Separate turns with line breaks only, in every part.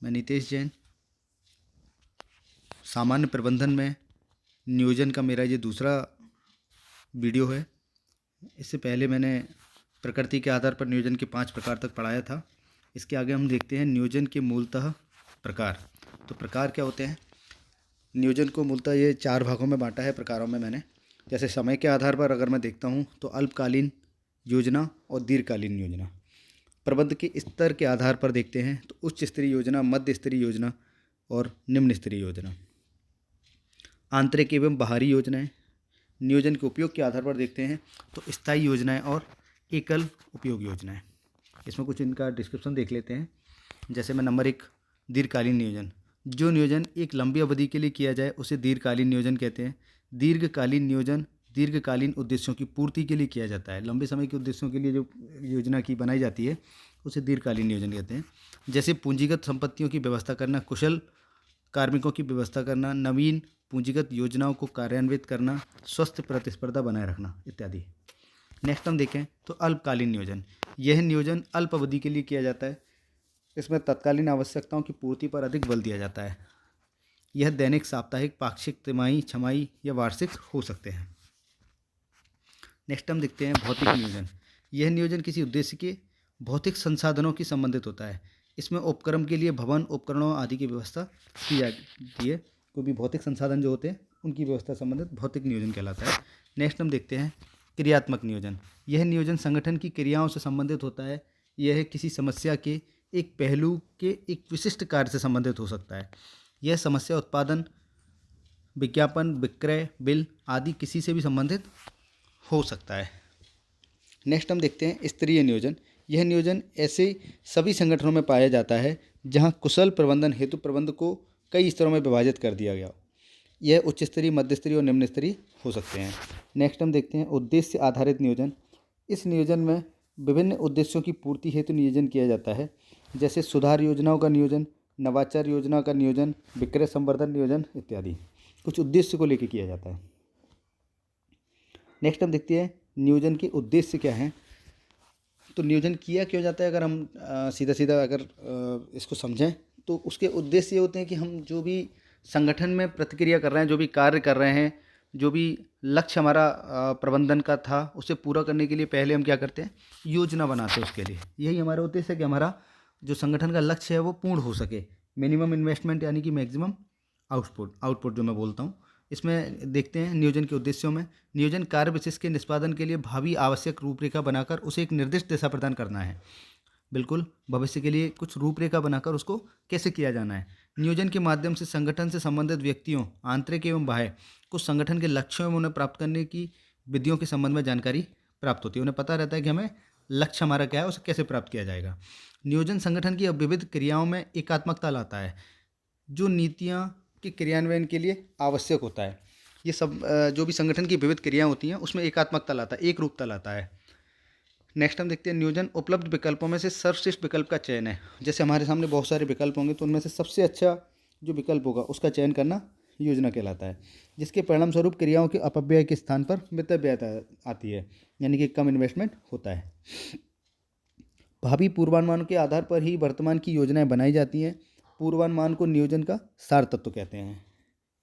मैं नितेश जैन। सामान्य प्रबंधन में नियोजन का मेरा ये दूसरा वीडियो है। इससे पहले मैंने प्रकृति के आधार पर नियोजन के 5 प्रकार तक पढ़ाया था। इसके आगे हम देखते हैं नियोजन के मूलतः प्रकार। तो प्रकार क्या होते हैं? नियोजन को मूलतः ये 4 भागों में बांटा है प्रकारों में मैंने। जैसे समय के आधार पर अगर मैं देखता हूँ तो अल्पकालीन योजना और दीर्घकालीन योजना। प्रबंध के स्तर के आधार पर देखते हैं तो उच्च स्तरीय योजना, मध्य स्तरीय योजना और निम्न स्तरीय योजना। आंतरिक एवं बाहरी योजनाएं। नियोजन के उपयोग के आधार पर देखते हैं तो स्थायी योजनाएं और एकल उपयोग योजनाएं। इसमें कुछ इनका डिस्क्रिप्शन देख लेते हैं। जैसे मैं नंबर 1, दीर्घकालीन नियोजन। जो नियोजन एक लंबी अवधि के लिए किया जाए उसे दीर्घकालीन नियोजन कहते हैं। दीर्घकालीन नियोजन दीर्घकालीन उद्देश्यों की पूर्ति के लिए किया जाता है। लंबे समय के उद्देश्यों के लिए जो योजना की बनाई जाती है उसे दीर्घकालीन नियोजन कहते हैं। जैसे पूंजीगत संपत्तियों की व्यवस्था करना, कुशल कार्मिकों की व्यवस्था करना, नवीन पूंजीगत योजनाओं को कार्यान्वित करना, स्वस्थ प्रतिस्पर्धा बनाए रखना इत्यादि। नेक्स्ट हम देखें तो अल्पकालीन नियोजन। यह नियोजन अल्प अवधि के लिए किया जाता है। इसमें तत्कालीन आवश्यकताओं की पूर्ति पर अधिक बल दिया जाता है। यह दैनिक, साप्ताहिक, पाक्षिक, तिमाही, छमाही या वार्षिक हो सकते हैं। नेक्स्ट हम देखते हैं भौतिक नियोजन। यह नियोजन किसी उद्देश्य के भौतिक संसाधनों की संबंधित होता है। इसमें उपक्रम के लिए भवन, उपकरणों आदि की व्यवस्था की जाती है। कोई भी भौतिक संसाधन जो होते हैं उनकी व्यवस्था संबंधित भौतिक नियोजन कहलाता है। नेक्स्ट हम देखते हैं क्रियात्मक नियोजन। यह नियोजन संगठन की क्रियाओं से संबंधित होता है। यह किसी समस्या के एक पहलू के एक विशिष्ट कार्य से संबंधित हो सकता है। यह समस्या उत्पादन, विज्ञापन, विक्रय, बिल आदि किसी से भी संबंधित हो सकता है। नेक्स्ट हम देखते हैं स्तरीय नियोजन। यह नियोजन ऐसे सभी संगठनों में पाया जाता है जहां कुशल प्रबंधन हेतु प्रबंध को कई स्तरों में विभाजित कर दिया गया। यह उच्च स्तरीय, मध्य स्तरीय और निम्न स्तरीय हो सकते हैं। नेक्स्ट हम देखते हैं उद्देश्य आधारित नियोजन। इस नियोजन में विभिन्न उद्देश्यों की पूर्ति हेतु नियोजन किया जाता है। जैसे सुधार योजनाओं का नियोजन, नवाचार योजना का नियोजन, विक्रय संवर्धन नियोजन इत्यादि। कुछ उद्देश्य को लेकर किया जाता है। नेक्स्ट हम देखते हैं नियोजन के उद्देश्य क्या हैं। तो नियोजन किया क्यों जाता है, अगर हम सीधा सीधा इसको समझें तो उसके उद्देश्य ये होते हैं कि हम जो भी संगठन में प्रतिक्रिया कर रहे हैं, जो भी कार्य कर रहे हैं, जो भी लक्ष्य हमारा प्रबंधन का था उसे पूरा करने के लिए पहले हम क्या करते हैं, योजना बनाते हैं उसके लिए। यही हमारा उद्देश्य है कि हमारा जो संगठन का लक्ष्य है वो पूर्ण हो सके। मिनिमम इन्वेस्टमेंट यानी कि मैक्सिमम आउटपुट जो मैं बोलता हूँ। इसमें देखते हैं नियोजन के उद्देश्यों में, नियोजन कार्य विशेष के निष्पादन के लिए भावी आवश्यक रूपरेखा बनाकर उसे एक निर्दिष्ट दिशा प्रदान करना है। बिल्कुल भविष्य के लिए कुछ रूपरेखा बनाकर उसको कैसे किया जाना है। नियोजन के माध्यम से संगठन से संबंधित व्यक्तियों, आंतरिक एवं बाह्य, को संगठन के लक्ष्यों एवं उन्हें प्राप्त करने की विधियों के संबंध में जानकारी प्राप्त होती है। उन्हें पता रहता है कि हमें लक्ष्य हमारा क्या है, उसे कैसे प्राप्त किया जाएगा। नियोजन संगठन की विविध क्रियाओं में एकात्मकता लाता है, जो नीतियाँ के क्रियान्वयन के लिए आवश्यक होता है। ये सब जो भी संगठन की विविध क्रियाएं होती हैं उसमें एकात्मकता लाता है, एक रूपता लाता है। नेक्स्ट हम देखते हैं नियोजन उपलब्ध विकल्पों में से सर्वश्रेष्ठ विकल्प का चयन है। जैसे हमारे सामने बहुत सारे विकल्प होंगे तो उनमें से सबसे अच्छा जो विकल्प होगा उसका चयन करना योजना कहलाता है, जिसके परिणाम स्वरूप क्रियाओं के अपव्यय के स्थान पर मितव्ययता आती है, यानी कि कम इन्वेस्टमेंट होता है। भावी पूर्वानुमान के आधार पर ही वर्तमान की योजनाएं बनाई जाती हैं। पूर्वानुमान को नियोजन का सार तत्व कहते हैं।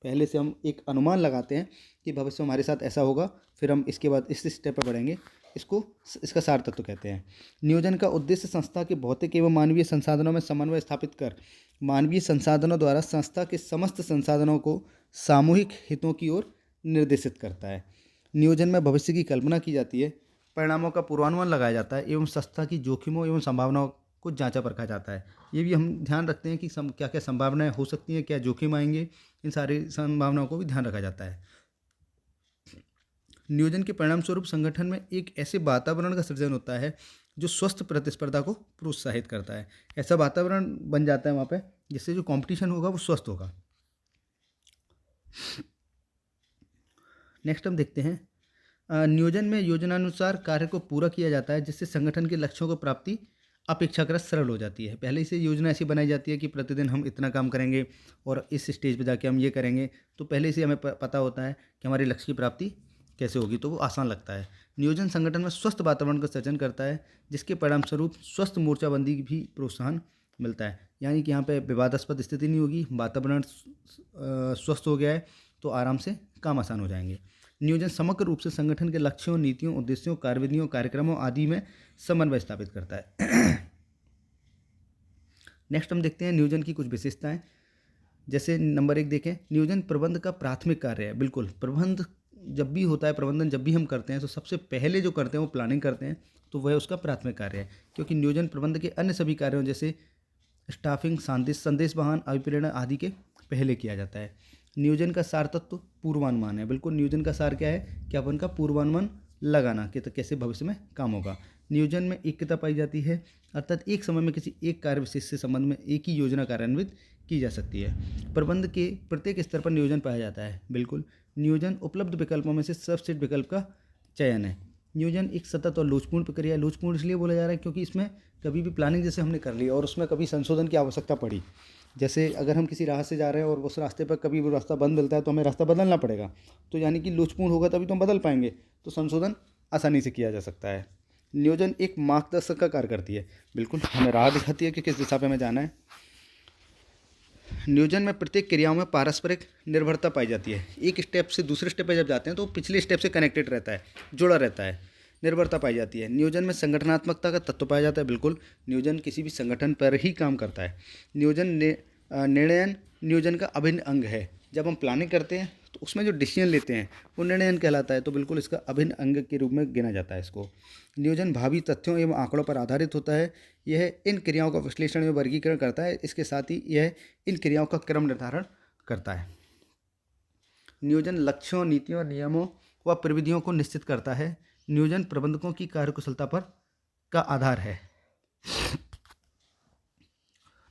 पहले से हम एक अनुमान लगाते हैं कि भविष्य में हमारे साथ ऐसा होगा, फिर हम इसके बाद इस स्टेप पर बढ़ेंगे, इसका सार तत्व कहते हैं। नियोजन का उद्देश्य संस्था के भौतिक एवं मानवीय संसाधनों में समन्वय स्थापित कर मानवीय संसाधनों द्वारा संस्था के समस्त संसाधनों को सामूहिक हितों की ओर निर्देशित करता है। नियोजन में भविष्य की कल्पना की जाती है, परिणामों का पूर्वानुमान लगाया जाता है एवं संस्था की जोखिमों एवं संभावनाओं को जांचा परखा जाता है। ये भी हम ध्यान रखते हैं कि क्या क्या संभावनाएं हो सकती हैं, क्या जोखिम आएंगे, इन सारी संभावनाओं को भी ध्यान रखा जाता है। नियोजन के परिणाम स्वरूप संगठन में एक ऐसे वातावरण का सृजन होता है जो स्वस्थ प्रतिस्पर्धा को प्रोत्साहित करता है। ऐसा वातावरण बन जाता है वहाँ पे जिससे जो कंपटीशन होगा वो स्वस्थ होगा। नेक्स्ट हम देखते हैं नियोजन में योजनानुसार कार्य को पूरा किया जाता है, जिससे संगठन के लक्ष्यों को प्राप्ति अपेक्षाकृत सरल हो जाती है। पहले से योजना ऐसी बनाई जाती है कि प्रतिदिन हम इतना काम करेंगे और इस स्टेज पे जाके हम ये करेंगे, तो पहले से हमें पता होता है कि हमारे लक्ष्य की प्राप्ति कैसे होगी, तो वो आसान लगता है। नियोजन संगठन में स्वस्थ वातावरण का सृजन करता है, जिसके परिणाम स्वरूप स्वस्थ मोर्चाबंदी भी प्रोत्साहन मिलता है। यानी कि यहाँ पे विवादास्पद स्थिति नहीं होगी, वातावरण स्वस्थ हो गया है तो आराम से काम आसान हो जाएंगे। नियोजन समग्र रूप से संगठन के लक्ष्यों, नीतियों, उद्देश्यों, कार्यविधियों, कार्यक्रमों आदि में समन्वय स्थापित करता है। नेक्स्ट हम देखते हैं नियोजन की कुछ विशेषताएं। जैसे नंबर 1 देखें, नियोजन प्रबंध का प्राथमिक कार्य है। बिल्कुल, प्रबंध जब भी होता है, प्रबंधन जब भी हम करते हैं तो सबसे पहले जो करते हैं वो प्लानिंग करते हैं, तो वह उसका प्राथमिक कार्य है। क्योंकि नियोजन प्रबंध के अन्य सभी कार्यों जैसे स्टाफिंग, संदेश वाहन, अभिप्रेरण आदि के पहले किया जाता है। नियोजन का सार तत्व पूर्वानुमान है। बिल्कुल, नियोजन का सार क्या है कि अपन का पूर्वानुमान लगाना कि तो कैसे भविष्य में काम होगा। नियोजन में एकता पाई जाती है, अर्थात एक समय में किसी एक कार्य विशेष से संबंध में एक ही योजना कार्यान्वित की जा सकती है। प्रबंध के प्रत्येक स्तर पर नियोजन पाया जाता है। बिल्कुल, नियोजन उपलब्ध विकल्पों में से सबसेट विकल्प का चयन है। नियोजन एक सतत और लोचपूर्ण प्रक्रिया है। लोचपूर्ण इसलिए बोला जा रहा है क्योंकि इसमें कभी भी प्लानिंग जैसे हमने कर ली और उसमें कभी संशोधन की आवश्यकता पड़ी, जैसे अगर हम किसी राह से जा रहे हैं और उस रास्ते पर कभी वो रास्ता बंद मिलता है तो हमें रास्ता बदलना पड़ेगा, तो यानी कि लोचपूर्ण होगा तभी तो हम बदल पाएंगे, तो संशोधन आसानी से किया जा सकता है। नियोजन एक मार्गदर्शक का कार्य करती है। बिल्कुल, हमें राह दिखाती है कि किस दिशा पे हमें जाना है। नियोजन में प्रत्येक क्रियाओं में पारस्परिक निर्भरता पाई जाती है। एक स्टेप से दूसरे स्टेप पे जब जाते हैं तो पिछले स्टेप से कनेक्टेड रहता है, जुड़ा रहता है, निर्भरता पाई जाती है। नियोजन में संगठनात्मकता का तत्व पाया जाता है। बिल्कुल, नियोजन किसी भी संगठन पर ही काम करता है। निर्णयन नियोजन का अभिन्न अंग है। जब हम प्लानिंग करते हैं तो उसमें जो डिसीजन लेते हैं वो निर्णयन कहलाता है, तो बिल्कुल इसका अभिन्न अंग के रूप में गिना जाता है इसको। नियोजन भावी तथ्यों एवं आंकड़ों पर आधारित होता है। यह इन क्रियाओं का विश्लेषण एवं वर्गीकरण करता है। इसके साथ ही यह इन क्रियाओं का क्रम निर्धारण करता है। नियोजन लक्ष्यों, नीतियों, नियमों व प्रविधियों को निश्चित करता है। नियोजन प्रबंधकों की कार्यकुशलता पर का आधार है।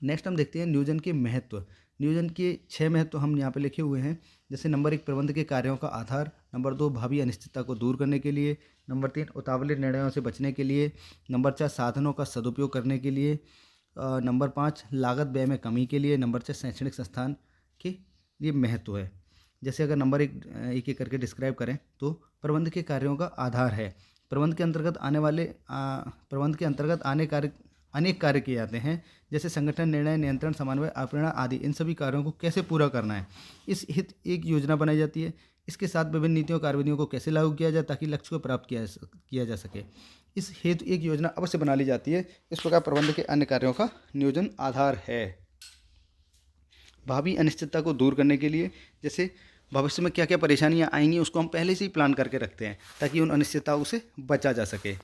नेक्स्ट हम देखते हैं नियोजन के महत्व। नियोजन के 6 महत्व हम यहाँ पे लिखे हुए हैं। जैसे नंबर 1 प्रबंध के कार्यों का आधार, नंबर 2 भावी अनिश्चितता को दूर करने के लिए, नंबर 3 उतावले निर्णयों से बचने के लिए, नंबर 4 साधनों का सदुपयोग करने के लिए, नंबर 5 लागत व्यय में कमी के लिए, नंबर 6 शैक्षणिक संस्थान के लिए महत्व है। जैसे अगर नंबर एक एक करके डिस्क्राइब करें तो प्रबंध के कार्यों का आधार है। प्रबंध के अंतर्गत आने अनेक कार्य किए जाते हैं, जैसे संगठन, निर्णय, नियंत्रण, समन्वय, अभिप्रेरण आदि। इन सभी कार्यों को कैसे पूरा करना है, इस हित एक योजना बनाई जाती है। इसके साथ विभिन्न नीतियों कार्यविधियों को कैसे लागू किया जाए ताकि लक्ष्य को प्राप्त किया जा सके, इस हेतु एक योजना अवश्य बना ली जाती है। इस प्रकार प्रबंध के अन्य कार्यों का नियोजन आधार है। भावी अनिश्चितता को दूर करने के लिए, जैसे भविष्य में क्या क्या परेशानियां आएंगी उसको हम पहले से ही प्लान करके रखते हैं ताकि उन अनिश्चितताओं से बचा जा सके।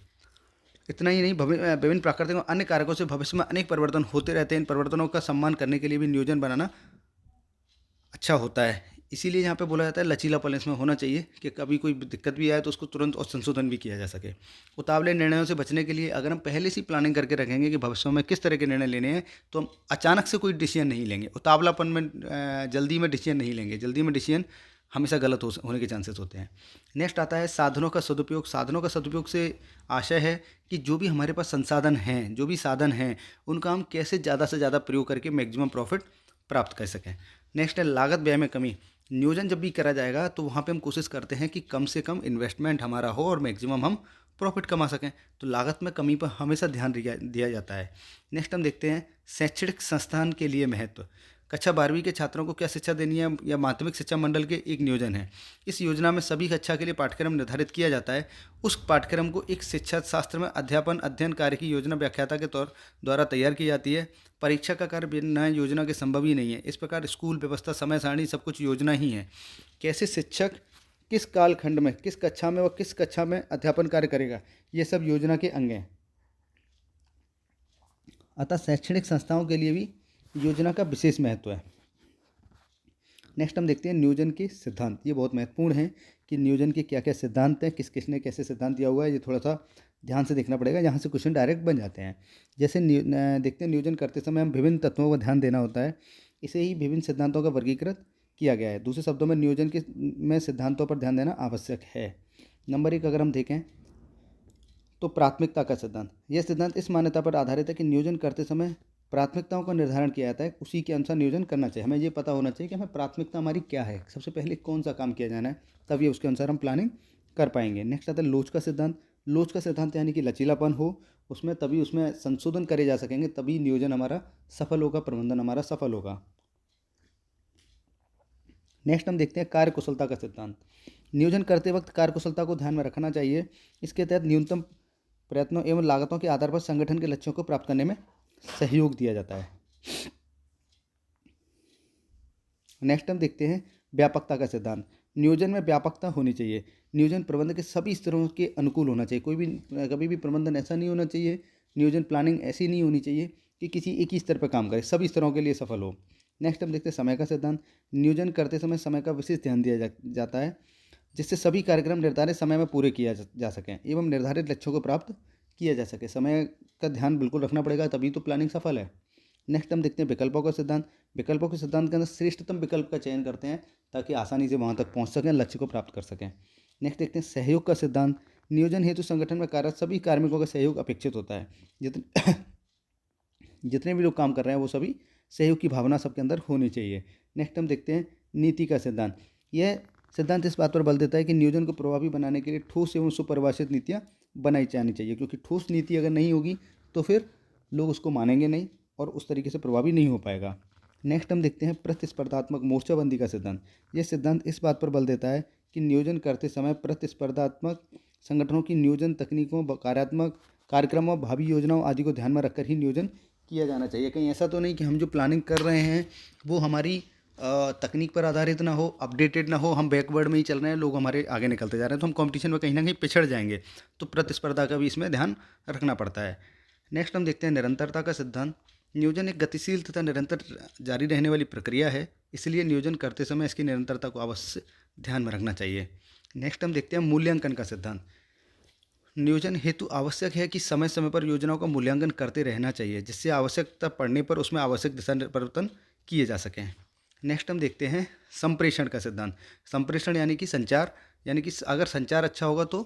इतना ही नहीं, विभिन्न प्राकृतिक और अन्य कारकों से भविष्य में अनेक परिवर्तन होते रहते हैं। इन परिवर्तनों का सम्मान करने के लिए भी नियोजन बनाना अच्छा होता है। इसीलिए यहाँ पे बोला जाता है लचीलापन इसमें होना चाहिए कि कभी कोई दिक्कत भी आए तो उसको तुरंत और संशोधन भी किया जा सके। उतावले निर्णयों से बचने के लिए अगर हम पहले से प्लानिंग करके रखेंगे कि भविष्य में किस तरह के निर्णय लेने हैं तो हम अचानक से कोई डिसीजन नहीं लेंगे। उतावलापन में जल्दी में डिसीजन नहीं लेंगे। जल्दी में डिसीजन हमेशा गलत होने के चांसेस होते हैं। नेक्स्ट आता है साधनों का सदुपयोग। साधनों का सदुपयोग से आशय है कि जो भी हमारे पास संसाधन हैं, जो भी साधन हैं, उनका हम कैसे ज़्यादा से ज़्यादा प्रयोग करके मैक्सिमम प्रॉफिट प्राप्त कर सकें। नेक्स्ट है लागत व्यय में कमी। नियोजन जब भी करा जाएगा तो वहाँ पे हम कोशिश करते हैं कि कम से कम इन्वेस्टमेंट हमारा हो और मैक्सिमम हम प्रॉफिट कमा सकें, तो लागत में कमी पर हमेशा ध्यान दिया जाता है। नेक्स्ट हम देखते हैं शैक्षणिक संस्थान के लिए महत्व। कक्षा 12वीं के छात्रों को क्या शिक्षा देनी है या माध्यमिक शिक्षा मंडल के एक नियोजन है। इस योजना में सभी कक्षा के लिए पाठ्यक्रम निर्धारित किया जाता है। उस पाठ्यक्रम को एक शिक्षा शास्त्र में अध्ययन कार्य की योजना व्याख्याता के द्वारा तैयार की जाती है। परीक्षा का कार्य बिना योजना के संभव ही नहीं है। इस प्रकार स्कूल व्यवस्था, समय सारणी सब कुछ योजना ही है। कैसे शिक्षक किस कालखंड में, किस कक्षा में व किस कक्षा में अध्यापन कार्य करेगा, ये सब योजना के अंग हैं। अतः शैक्षणिक संस्थाओं के लिए भी योजना का विशेष महत्व है। नेक्स्ट हम देखते हैं नियोजन के सिद्धांत। ये बहुत महत्वपूर्ण है कि नियोजन के क्या क्या सिद्धांत हैं, किसने कैसे सिद्धांत दिया हुआ है, ये थोड़ा सा ध्यान से देखना पड़ेगा, यहाँ से क्वेश्चन डायरेक्ट बन जाते हैं। जैसे देखते हैं नियोजन करते समय हम विभिन्न तत्वों का ध्यान देना होता है। इसे ही विभिन्न सिद्धांतों का वर्गीकृत किया गया है। दूसरे शब्दों में नियोजन में सिद्धांतों पर ध्यान देना आवश्यक है। नंबर 1 अगर हम देखें तो प्राथमिकता का सिद्धांत। यह सिद्धांत इस मान्यता पर आधारित है कि नियोजन करते समय प्राथमिकताओं का निर्धारण किया जाता है, उसी के अनुसार नियोजन करना चाहिए। हमें ये पता होना चाहिए कि हमें प्राथमिकता हमारी क्या है, सबसे पहले कौन सा काम किया जाना है, तब ये उसके अनुसार हम प्लानिंग कर पाएंगे। नेक्स्ट आता है लोच का सिद्धांत। लोच का सिद्धांत यानी कि लचीलापन हो उसमें, तभी उसमें संशोधन करे जा सकेंगे, तभी नियोजन हमारा सफल होगा, प्रबंधन हमारा सफल होगा। नेक्स्ट हम देखते हैं कार्यकुशलता का सिद्धांत। नियोजन करते वक्त कार्यकुशलता को ध्यान में रखना चाहिए। इसके तहत न्यूनतम प्रयत्नों एवं लागतों के आधार पर संगठन के लक्ष्यों को प्राप्त करने में सहयोग दिया जाता है। नेक्स्ट हम देखते हैं व्यापकता का सिद्धांत। नियोजन में व्यापकता होनी चाहिए। नियोजन प्रबंधन के सभी स्तरों के अनुकूल होना चाहिए। कभी भी प्रबंधन ऐसा नहीं होना चाहिए, नियोजन प्लानिंग ऐसी नहीं होनी चाहिए कि किसी एक ही स्तर पर काम करे, सभी स्तरों के लिए सफल हो। नेक्स्ट हम देखते हैं समय का सिद्धांत। नियोजन करते समय समय का विशेष ध्यान दिया जाता है, जिससे सभी कार्यक्रम निर्धारित समय में पूरे किया जा सकें एवं निर्धारित लक्ष्यों को प्राप्त किया जा सके। समय का ध्यान बिल्कुल रखना पड़ेगा, तभी तो प्लानिंग सफल है। नेक्स्ट हम देखते हैं विकल्पों का सिद्धांत। विकल्पों के सिद्धांत के अंदर श्रेष्ठतम विकल्प का चयन करते हैं ताकि आसानी से वहां तक पहुंच सकें, लक्ष्य को प्राप्त कर सकें। नेक्स्ट देखते हैं सहयोग का सिद्धांत। नियोजन हेतु संगठन में कार्यरत सभी कार्मिकों का सहयोग अपेक्षित होता है। जितने भी लोग काम कर रहे हैं वो सभी सहयोग की भावना सबके अंदर होनी चाहिए। नेक्स्ट हम देखते हैं नीति का सिद्धांत। यह सिद्धांत इस बात पर बल देता है कि नियोजन को प्रभावी बनाने के लिए ठोस एवं सुपरिभाषित नीतियाँ बनाई जानी चाहिए, क्योंकि ठोस नीति अगर नहीं होगी तो फिर लोग उसको मानेंगे नहीं और उस तरीके से प्रभावी नहीं हो पाएगा। नेक्स्ट हम देखते हैं प्रतिस्पर्धात्मक मोर्चाबंदी का सिद्धांत। यह सिद्धांत इस बात पर बल देता है कि नियोजन करते समय प्रतिस्पर्धात्मक संगठनों की नियोजन तकनीकों, कार्यात्मक कार्यक्रमों, भावी योजनाओं आदि को ध्यान में रखकर ही नियोजन किया जाना चाहिए। कहीं ऐसा तो नहीं कि हम जो प्लानिंग कर रहे हैं वो हमारी तकनीक पर आधारित ना हो, अपडेटेड ना हो, हम बैकवर्ड में ही चल रहे हैं, लोग हमारे आगे निकलते जा रहे हैं, तो हम कंपटीशन में कहीं ना कहीं पिछड़ जाएंगे। तो प्रतिस्पर्धा का भी इसमें ध्यान रखना पड़ता है। नेक्स्ट हम देखते हैं निरंतरता का सिद्धांत। नियोजन एक गतिशील तथा निरंतर जारी रहने वाली प्रक्रिया है, इसलिए नियोजन करते समय इसकी निरंतरता को अवश्य ध्यान में रखना चाहिए। नेक्स्ट हम देखते हैं मूल्यांकन का सिद्धांत। नियोजन हेतु आवश्यक है कि समय समय पर योजनाओं का मूल्यांकन करते रहना चाहिए, जिससे आवश्यकता पड़ने पर उसमें आवश्यक दिशा परिवर्तन किए जा सकें। नेक्स्ट हम देखते हैं संप्रेषण का सिद्धांत। संप्रेषण यानी कि संचार, यानी कि अगर संचार अच्छा होगा तो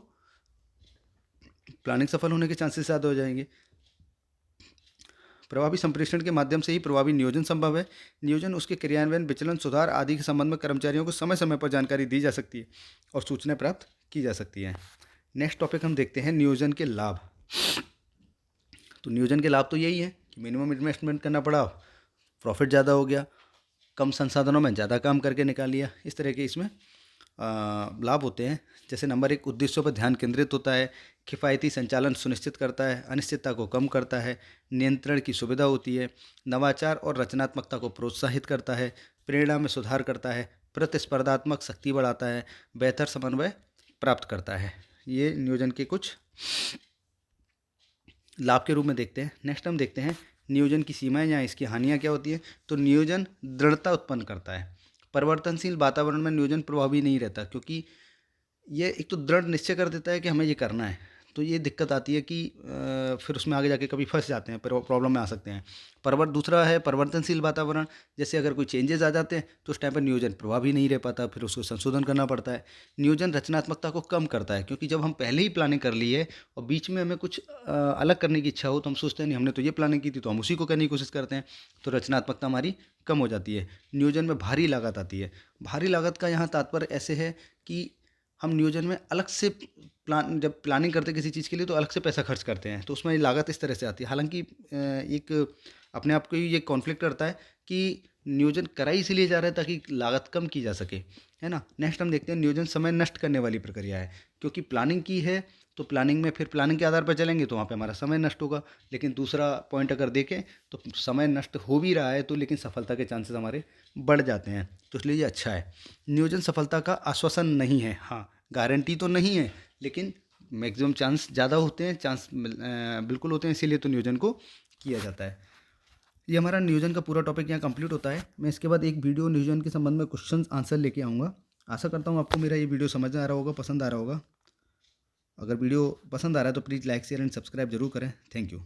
प्लानिंग सफल होने के चांसेस ज़्यादा हो जाएंगे। प्रभावी संप्रेषण के माध्यम से ही प्रभावी नियोजन संभव है। नियोजन, उसके क्रियान्वयन, विचलन, सुधार आदि के संबंध में कर्मचारियों को समय समय पर जानकारी दी जा सकती है और सूचनाएं प्राप्त की जा सकती हैं। नेक्स्ट टॉपिक हम देखते हैं नियोजन के लाभ। तो नियोजन के लाभ तो यही है कि मिनिमम इन्वेस्टमेंट करना पड़ा, प्रॉफिट ज़्यादा हो गया, कम संसाधनों में ज़्यादा काम करके निकाल लिया। इस तरह के इसमें लाभ होते हैं। जैसे नंबर 1, उद्देश्यों पर ध्यान केंद्रित होता है, किफ़ायती संचालन सुनिश्चित करता है, अनिश्चितता को कम करता है, नियंत्रण की सुविधा होती है, नवाचार और रचनात्मकता को प्रोत्साहित करता है, प्रेरणा में सुधार करता है, प्रतिस्पर्धात्मक शक्ति बढ़ाता है, बेहतर समन्वय प्राप्त करता है। ये नियोजन के कुछ लाभ के रूप में देखते हैं। नेक्स्ट हम देखते हैं नियोजन की सीमाएं या इसकी हानियां क्या होती है। तो नियोजन दृढ़ता उत्पन्न करता है। परिवर्तनशील वातावरण में नियोजन प्रभावी नहीं रहता, क्योंकि ये एक तो दृढ़ निश्चय कर देता है कि हमें ये करना है, तो ये दिक्कत आती है कि फिर उसमें आगे जाके कभी फंस जाते हैं, प्रॉब्लम में आ सकते हैं। दूसरा है परिवर्तनशील वातावरण। जैसे अगर कोई चेंजेस आ जाते हैं तो उस टाइम पर नियोजन प्रभावी नहीं रह पाता, फिर उसको संशोधन करना पड़ता है। नियोजन रचनात्मकता को कम करता है, क्योंकि जब हम पहले ही प्लानिंग कर ली है और बीच में हमें कुछ अलग करने की इच्छा हो तो हम सोचते हैं नहीं, हमने तो ये प्लानिंग की थी तो हम उसी को करने की कोशिश करते हैं, तो रचनात्मकता हमारी कम हो जाती है। नियोजन में भारी लागत आती है। भारी लागत का यहाँ तात्पर्य ऐसे है कि हम नियोजन में अलग से जब प्लानिंग करते हैं किसी चीज़ के लिए तो अलग से पैसा खर्च करते हैं, तो उसमें लागत इस तरह से आती है। हालांकि एक अपने आप को ही ये कॉन्फ्लिक्ट करता है कि नियोजन करा ही इसीलिए जा रहा है ताकि लागत कम की जा सके, है ना। नेक्स्ट हम देखते हैं नियोजन समय नष्ट करने वाली प्रक्रिया है, क्योंकि प्लानिंग की है तो प्लानिंग में फिर प्लानिंग के आधार पर चलेंगे तो वहाँ पे हमारा समय नष्ट होगा। लेकिन दूसरा पॉइंट अगर देखें तो समय नष्ट हो भी रहा है तो लेकिन सफलता के चांसेस हमारे बढ़ जाते हैं, तो इसलिए ये अच्छा है। नियोजन सफलता का आश्वासन नहीं है, हाँ गारंटी तो नहीं है, लेकिन मैक्सिमम चांस ज़्यादा होते हैं, चांस बिल्कुल होते हैं, इसीलिए तो नियोजन को किया जाता है। ये हमारा नियोजन का पूरा टॉपिक यहाँ कंप्लीट होता है। मैं इसके बाद एक वीडियो नियोजन के संबंध में क्वेश्चन आंसर लेके आऊँगा। आशा करता हूँ आपको मेरा ये वीडियो समझ आ रहा होगा, पसंद आ रहा होगा। अगर वीडियो पसंद आ रहा है तो please like, share and subscribe जरूर करें। Thank you.